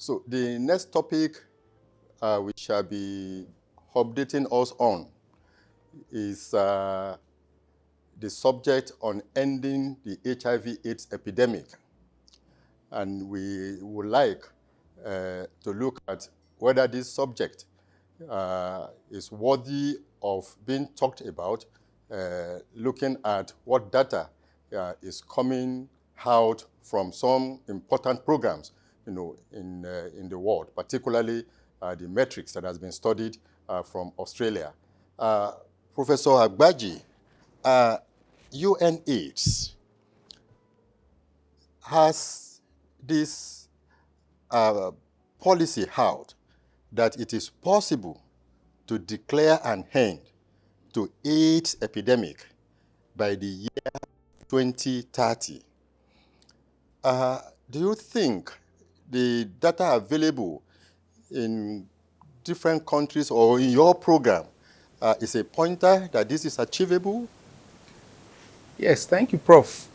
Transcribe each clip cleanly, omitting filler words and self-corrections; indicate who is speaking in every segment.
Speaker 1: So the next topic we shall be updating us on is the subject on ending the HIV/AIDS epidemic. And we would like to look at whether this subject is worthy of being talked about, looking at what data is coming out from some important programs, in the world, particularly the metrics that has been studied from Australia. Professor Agbaji, UNAIDS has this policy out that it is possible to declare an end to AIDS epidemic by the year 2030. Do you think the data available in different countries or in your program is a pointer that this is achievable?
Speaker 2: Yes, thank you, Prof.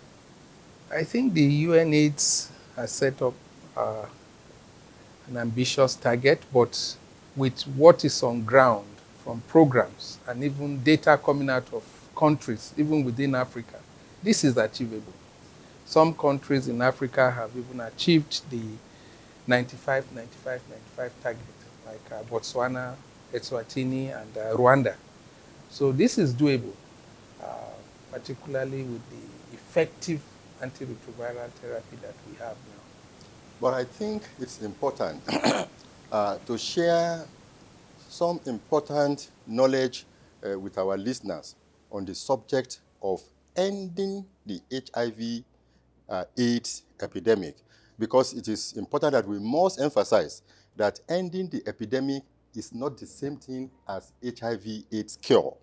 Speaker 2: I think the UNAIDS has set up an ambitious target, but with what is on ground from programs and even data coming out of countries, even within Africa, this is achievable. Some countries in Africa have even achieved the 95 target, like Botswana, Eswatini, and Rwanda. So this is doable, particularly with the effective antiretroviral therapy that we have now.
Speaker 1: But I think it's important to share some important knowledge with our listeners on the subject of ending the HIV/AIDS epidemic, because it is important that we must emphasize that ending the epidemic is not the same thing as HIV/AIDS cure.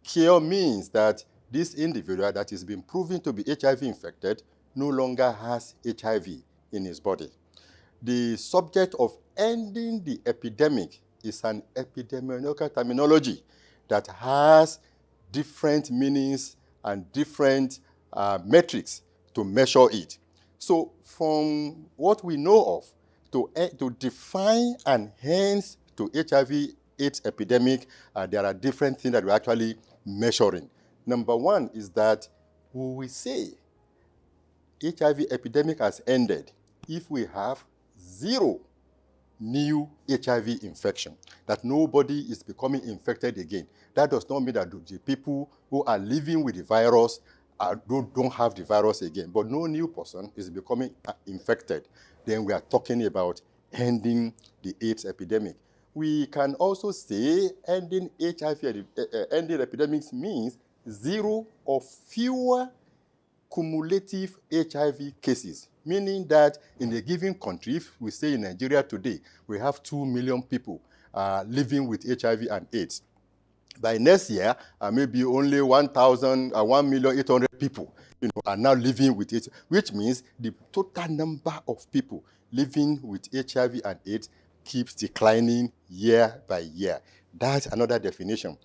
Speaker 1: Cure means that this individual that is being proven to be HIV infected no longer has HIV in his body. The subject of ending the epidemic is an epidemiological terminology that has different meanings and different metrics to measure it. So from what we know of, to define an end to HIV/AIDS epidemic, there are different things that we're actually measuring. Number one is that we will say HIV epidemic has ended if we have 0 new HIV infection, that nobody is becoming infected again. That does not mean that the people who are living with the virus don't have the virus again, but no new person is becoming infected. Then we are talking about ending the AIDS epidemic. We can also say ending ending epidemics means 0 or fewer cumulative HIV cases, meaning that in a given country, if we say in Nigeria today, we have 2 million people living with HIV and AIDS. By next year, maybe only 1,800,000 people are now living with it, which means the total number of people living with HIV and AIDS keeps declining year by year. That's another definition,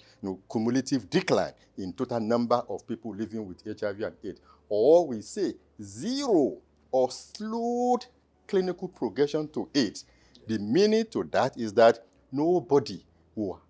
Speaker 1: cumulative decline in total number of people living with HIV and AIDS. Or we say 0 or slowed clinical progression to AIDS. The meaning to that is that nobody will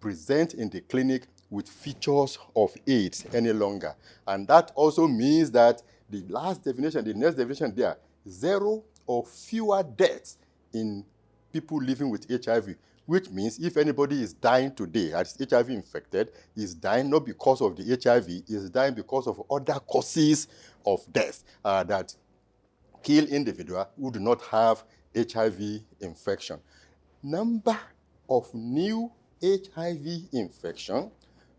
Speaker 1: present in the clinic with features of AIDS any longer. And that also means that the next definition there, 0 or fewer deaths in people living with HIV, which means if anybody is dying today as HIV infected, is dying not because of the HIV, is dying because of other causes of death that kill individuals who do not have HIV infection. Number of new HIV infection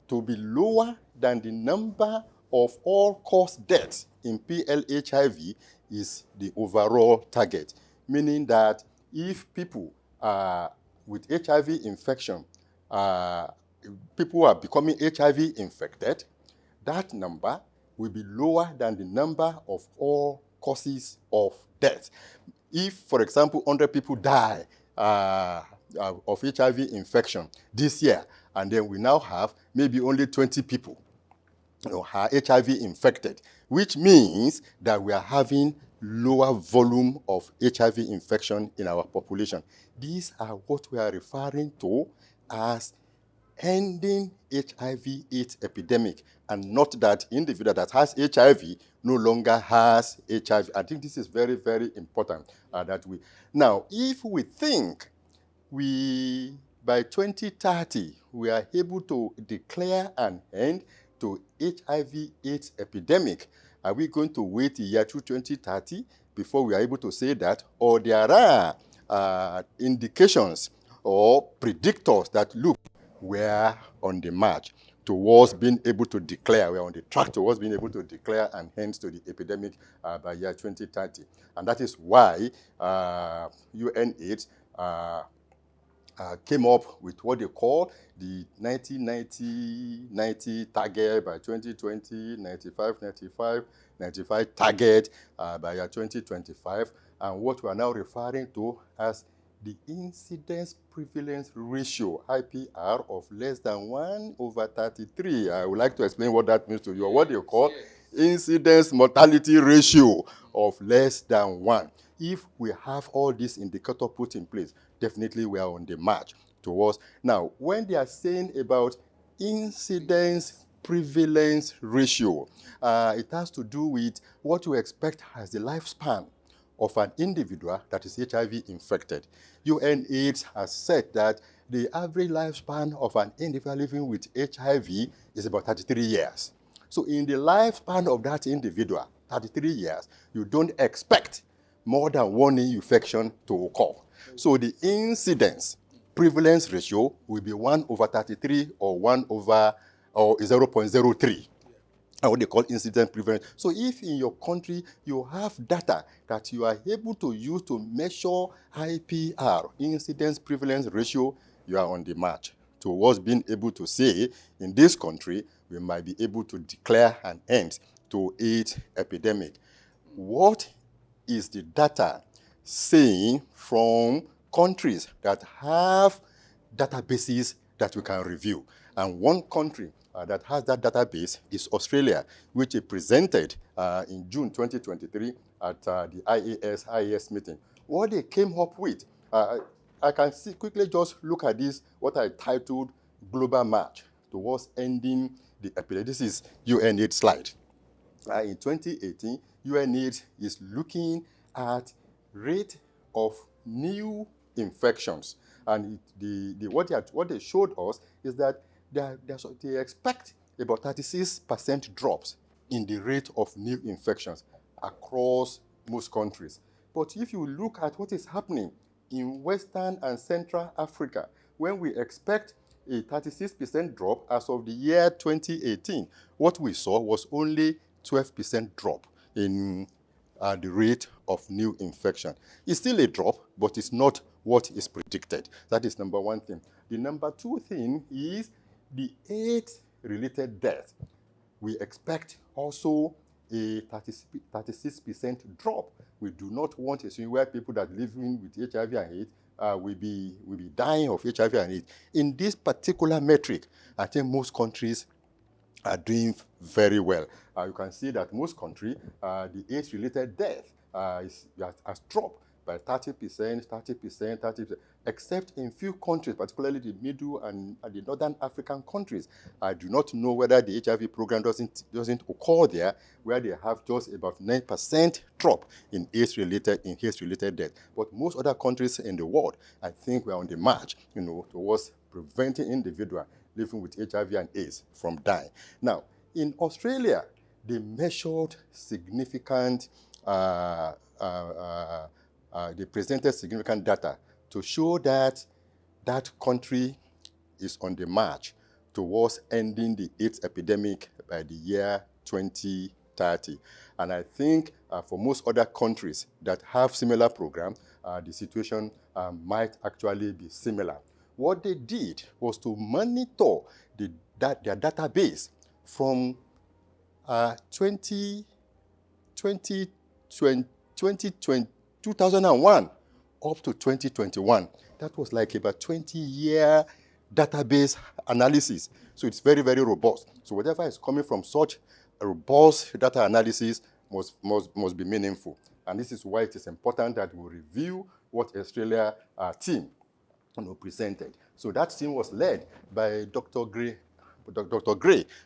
Speaker 1: to be lower than the number of all-cause deaths in PLHIV is the overall target, meaning that if people with HIV infection, people are becoming HIV infected, that number will be lower than the number of all causes of death. If, for example, 100 people die of HIV infection this year, and then we now have maybe only 20 people are HIV infected, which means that we are having lower volume of HIV infection in our population. These are what we are referring to as ending HIV/AIDS epidemic, and not that individual that has HIV no longer has HIV. I think this is very, very important that we. Now, if we think by 2030, we are able to declare an end to HIV/AIDS epidemic, are we going to wait a year to 2030 before we are able to say that? Or there are indications or predictors that look, we're on the march towards being able to declare, we're on the track towards being able to declare an end to the epidemic by year 2030. And that is why UNAIDS came up with what they call the 90 target by 2020, 95 target by year 2025, and what we are now referring to as the incidence prevalence ratio, IPR, of less than 1/33. I would like to explain what that means to you, or what they call incidence mortality ratio of less than 1. If we have all these indicators put in place, definitely we are on the march towards. Now, when they are saying about incidence prevalence ratio, it has to do with what you expect as the lifespan of an individual that is HIV infected. UNAIDS has said that the average lifespan of an individual living with HIV is about 33 years. So in the lifespan of that individual, 33 years, you don't expect more than one infection to occur. So the incidence prevalence ratio will be 1/33 or 0.03. And what they call incidence prevalence. So if in your country you have data that you are able to use to measure IPR, incidence prevalence ratio, you are on the march towards being able to say, in this country, we might be able to declare an end to AIDS epidemic. What is the data saying from countries that have databases that we can review? And one country that has that database is Australia, which it presented in June 2023 at the IAS meeting. What they came up with, I can quickly just look at this, what I titled Global March Towards Ending the Epidemic. This is UNAIDS slide. In 2018, UNAIDS is looking at rate of new infections. And what they showed us is that they expect about 36% drops in the rate of new infections across most countries. But if you look at what is happening in Western and Central Africa, when we expect a 36% drop as of the year 2018, what we saw was only 12% drop in the rate of new infection. It's still a drop, but it's not what is predicted. That is number one thing. The number two thing is the AIDS-related death. We expect also a 36% drop. We do not want a situation where people that live with HIV and AIDS will be dying of HIV and AIDS. In this particular metric, I think most countries are doing very well. You can see that most countries, the AIDS-related death has dropped by 30%, except in few countries, particularly the Middle and the Northern African countries. I do not know whether the HIV program doesn't occur there, where they have just about 9% drop in AIDS-related death. But most other countries in the world, I think we're on the march, towards preventing individuals living with HIV and AIDS from dying. Now, in Australia, they measured significant, they presented significant data to show that that country is on the march towards ending the AIDS epidemic by the year 2030. And I think for most other countries that have similar programs, the situation might actually be similar. What they did was to monitor their database from 2001 up to 2021. That was like about 20-year database analysis. So it's very, very robust. So whatever is coming from such a robust data analysis must be meaningful. And this is why it is important that we review what Australia team presented. So that team was led by Dr. Gray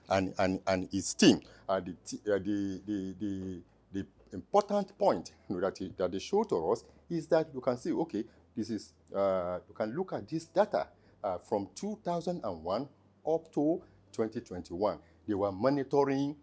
Speaker 1: and his team. The important point that they show to us is that you can see, okay, this is you can look at this data from 2001 up to 2021. They were monitoring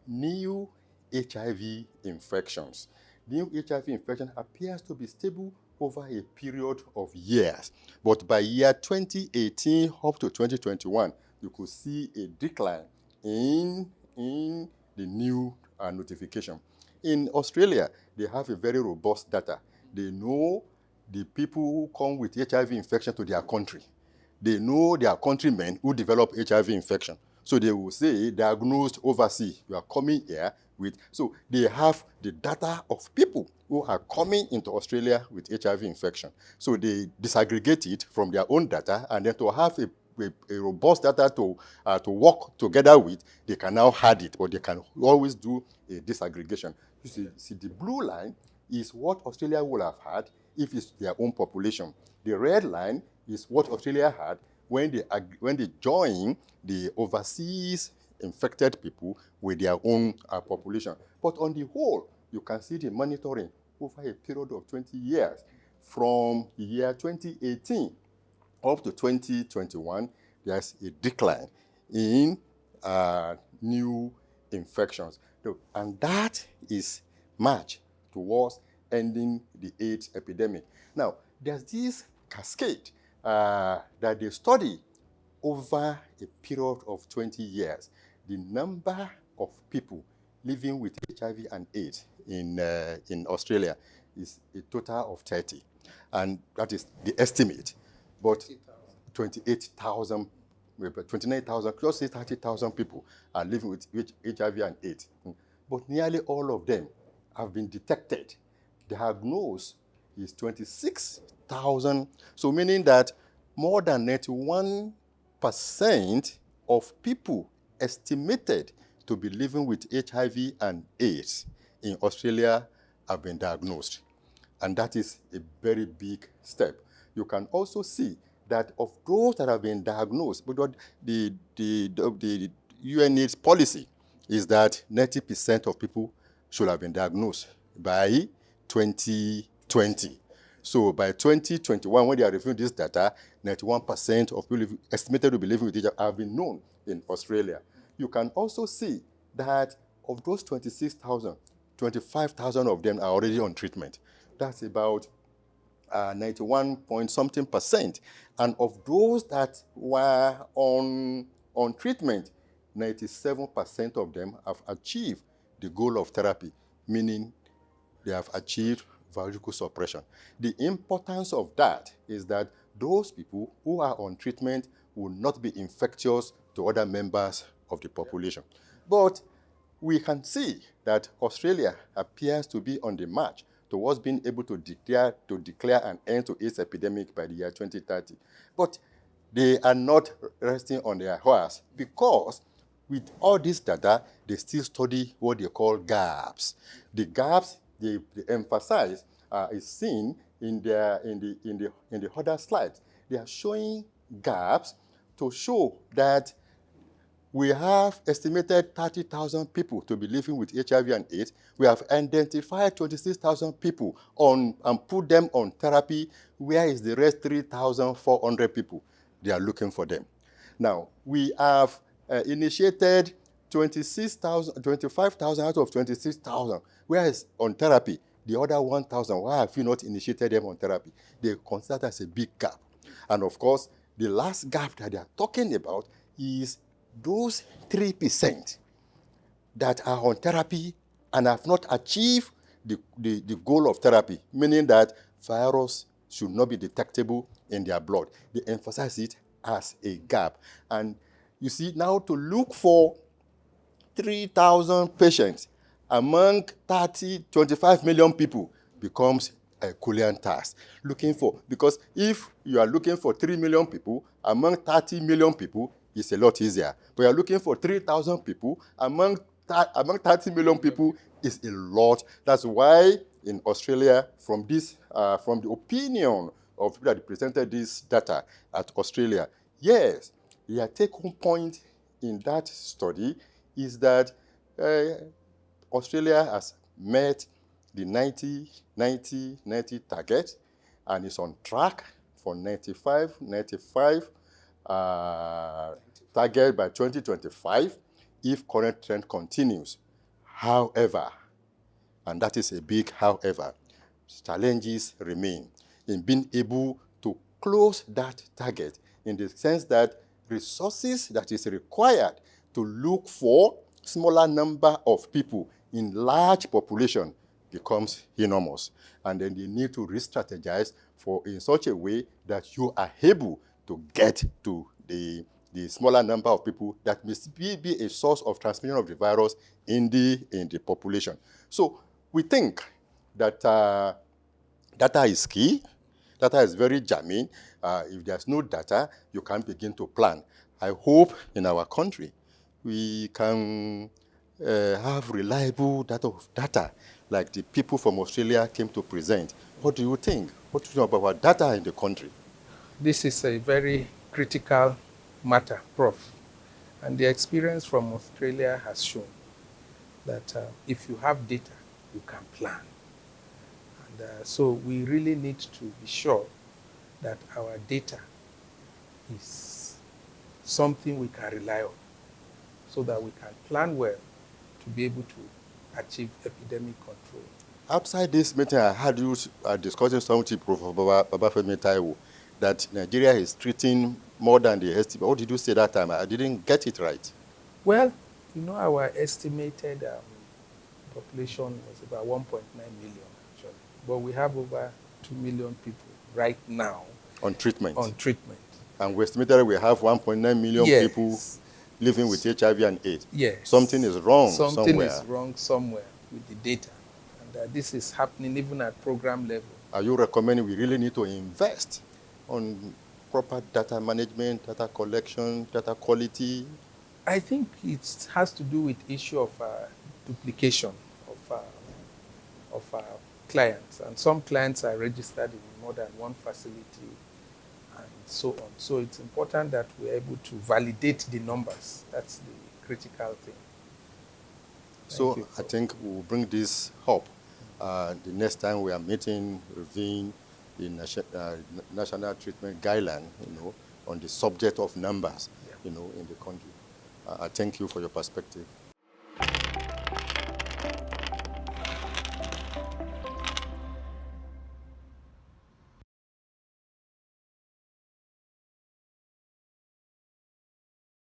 Speaker 1: new HIV infections. New HIV infection appears to be stable over a period of years. But by year 2018 up to 2021, you could see a decline in the new notification. In Australia, they have a very robust data. They know the people who come with HIV infection to their country. They know their countrymen who develop HIV infection. So they will say, diagnosed overseas, you are coming here with, so they have the data of people who are coming into Australia with HIV infection. So they disaggregate it from their own data, and then to have a robust data to work together with, they can now add it, but they can always do a disaggregation. You see the blue line is what Australia will have had if it's their own population. The red line is what Australia had when they join the overseas infected people with their own population. But on the whole, you can see the monitoring over a period of 20 years. From the year 2018 up to 2021, there's a decline in new infections. And that is march towards ending the AIDS epidemic. Now, there's this cascade that they study over a period of 20 years. The number of people living with HIV and AIDS in Australia is a total of 30. And that is the estimate. But 28,000, 29,000, close to 30,000 people are living with HIV and AIDS. But nearly all of them have been detected. Diagnosed is 26,000. So meaning that more than 91% of people estimated to be living with HIV and AIDS in Australia have been diagnosed. And that is a very big step. You can also see that of those that have been diagnosed, but the UNAIDS policy is that 90% of people should have been diagnosed by 2020. So by 2021, when they are reviewing this data, 91% of people estimated to be living with HIV have been known in Australia. You can also see that of those 26,000, 25,000 of them are already on treatment. That's about 91 point something percent. And of those that were on treatment, 97% of them have achieved the goal of therapy, meaning they have achieved virological suppression. The importance of that is that those people who are on treatment will not be infectious to other members of the population. But we can see that Australia appears to be on the march towards being able to declare an end to AIDS epidemic by the year 2030. But they are not resting on their horse, because with all this data, they still study what they call gaps. The gaps they emphasize is seen in the other slides. They are showing gaps to show that we have estimated 30,000 people to be living with HIV and AIDS. We have identified 26,000 people and put them on therapy. Where is the rest 3,400 people? They are looking for them. Now, we have initiated 25,000 out of 26,000. Where is on therapy? The other 1,000, why have you not initiated them on therapy? They consider that as a big gap. And of course, the last gap that they are talking about is those 3% that are on therapy and have not achieved the goal of therapy, meaning that virus should not be detectable in their blood. They emphasize it as a gap. And you see, now to look for 3,000 patients among 25 million people becomes a Herculean task. Because if you are looking for 3 million people among 30 million people, it's a lot easier. But you're looking for 3,000 people among 30 million people, is a lot. That's why in Australia from this, from the opinion of people that presented this data at Australia. Yes, the take-home point in that study is that Australia has met the 90 target and is on track for 95 target by 2025 if current trend continues. However, and that is a big however, challenges remain in being able to close that target in the sense that resources that is required to look for smaller number of people in large population becomes enormous. And then they need to re-strategize for in such a way that you are able to get to the smaller number of people that may be a source of transmission of the virus in the population. So we think that data is key. Data is very germane. If there's no data, you can't begin to plan. I hope in our country we can have reliable data like the people from Australia came to present. What do you think? What do you know about our data in the country?
Speaker 2: This is a very critical matter, Prof. And the experience from Australia has shown that if you have data, you can plan. And so we really need to be sure that our data is something we can rely on so that we can plan well to be able to achieve epidemic control.
Speaker 1: Outside this meeting, I had you discussing something, Prof. Babafemi Taiwo, that Nigeria is treating more than the estimate. What did you say that time? I didn't get it right.
Speaker 2: Well, our estimated population was about 1.9 million, actually. But we have over 2 million people right now
Speaker 1: on treatment. And we estimated we have 1.9 million people living with HIV and AIDS.
Speaker 2: Yes.
Speaker 1: Something is wrong somewhere.
Speaker 2: Something is wrong somewhere with the data. And this is happening even at program level.
Speaker 1: Are you recommending we really need to invest on proper data management, data collection, data quality?
Speaker 2: I think it has to do with issue of duplication of clients. And some clients are registered in more than one facility and so on. So it's important that we're able to validate the numbers. That's the critical thing.
Speaker 1: So I think we'll bring this up the next time we are meeting, reviewing the national treatment guideline, on the subject of numbers, in the country. I thank you for your perspective.